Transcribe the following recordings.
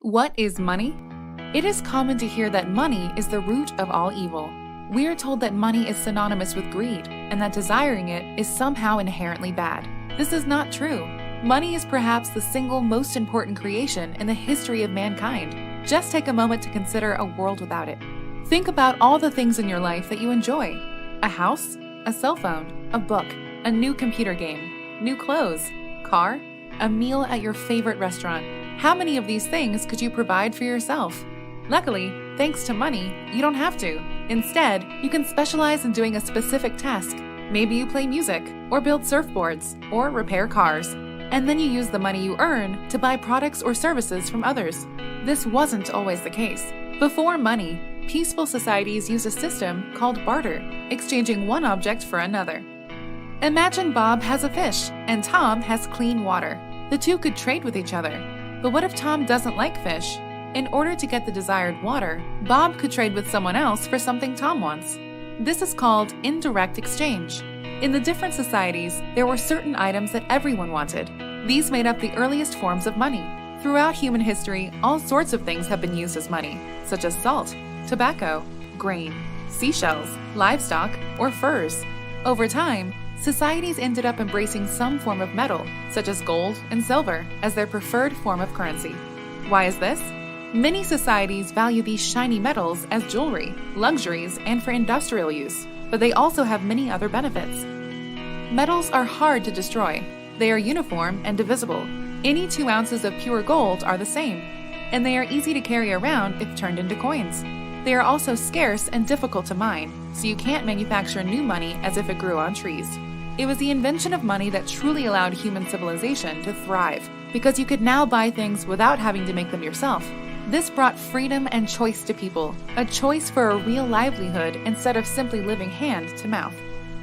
What is money? It is common to hear that money is the root of all evil. We are told that money is synonymous with greed and that desiring it is somehow inherently bad. This is not true. Money is perhaps the single most important creation in the history of mankind. Just take a moment to consider a world without it. Think about all the things in your life that you enjoy. A house, a cell phone, a book, a new computer game, new clothes, car, a meal at your favorite restaurant. How many of these things could you provide for yourself? Luckily, thanks to money, you don't have to. Instead, you can specialize in doing a specific task. Maybe you play music, or build surfboards, or repair cars. And then you use the money you earn to buy products or services from others. This wasn't always the case. Before money, peaceful societies used a system called barter, exchanging one object for another. Imagine Bob has a fish, and Tom has clean water. The two could trade with each other. But what if Tom doesn't like fish? In order to get the desired water, Bob could trade with someone else for something Tom wants. This is called indirect exchange. In the different societies, there were certain items that everyone wanted. These made up the earliest forms of money. Throughout human history, all sorts of things have been used as money, such as salt, tobacco, grain, seashells, livestock, or furs. Over time, societies ended up embracing some form of metal, such as gold and silver, as their preferred form of currency. Why is this? Many societies value these shiny metals as jewelry, luxuries, and for industrial use, but they also have many other benefits. Metals are hard to destroy. They are uniform and divisible. Any 2 ounces of pure gold are the same, and they are easy to carry around if turned into coins. They are also scarce and difficult to mine, so you can't manufacture new money as if it grew on trees. It was the invention of money that truly allowed human civilization to thrive, because you could now buy things without having to make them yourself. This brought freedom and choice to people, a choice for a real livelihood instead of simply living hand to mouth.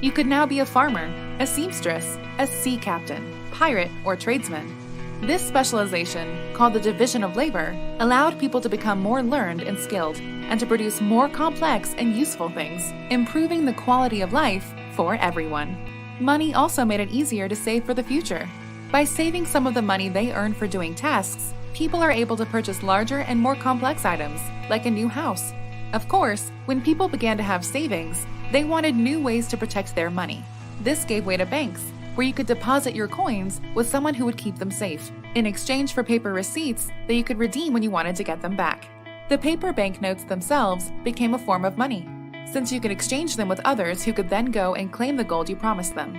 You could now be a farmer, a seamstress, a sea captain, pirate, or tradesman. This specialization, called the division of labor, allowed people to become more learned and skilled, and to produce more complex and useful things, improving the quality of life for everyone. Money also made it easier to save for the future. By saving some of the money they earn for doing tasks, people are able to purchase larger and more complex items, like a new house. Of course, when people began to have savings, they wanted new ways to protect their money. This gave way to banks, where you could deposit your coins with someone who would keep them safe, in exchange for paper receipts that you could redeem when you wanted to get them back. The paper banknotes themselves became a form of money, since you could exchange them with others who could then go and claim the gold you promised them.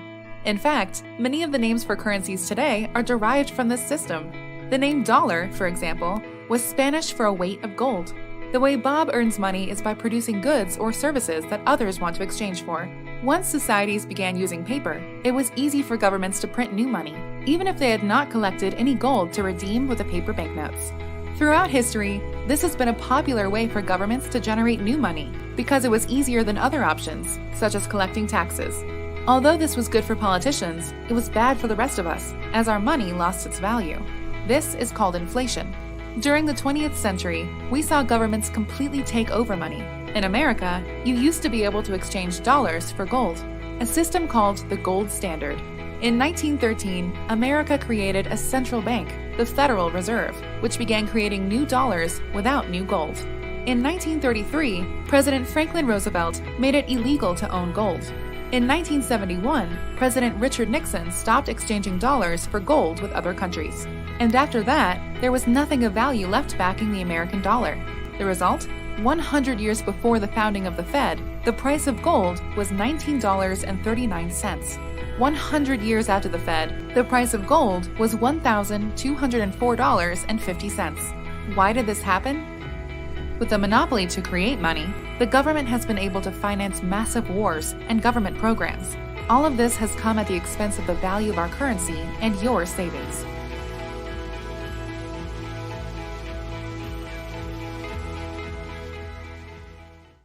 In fact, many of the names for currencies today are derived from this system. The name dollar, for example, was Spanish for a weight of gold. The way Bob earns money is by producing goods or services that others want to exchange for. Once societies began using paper, it was easy for governments to print new money, even if they had not collected any gold to redeem with the paper banknotes. Throughout history, this has been a popular way for governments to generate new money because it was easier than other options, such as collecting taxes. Although this was good for politicians, it was bad for the rest of us, as our money lost its value. This is called inflation. During the 20th century, we saw governments completely take over money. In America, you used to be able to exchange dollars for gold, a system called the gold standard. In 1913, America created a central bank, the Federal Reserve, which began creating new dollars without new gold. In 1933, President Franklin Roosevelt made it illegal to own gold. In 1971, President Richard Nixon stopped exchanging dollars for gold with other countries. And after that, there was nothing of value left backing the American dollar. The result? 100 years before the founding of the Fed, the price of gold was $19.39. 100 years after the Fed, the price of gold was $1,204.50. Why did this happen? With a monopoly to create money, the government has been able to finance massive wars and government programs. All of this has come at the expense of the value of our currency and your savings.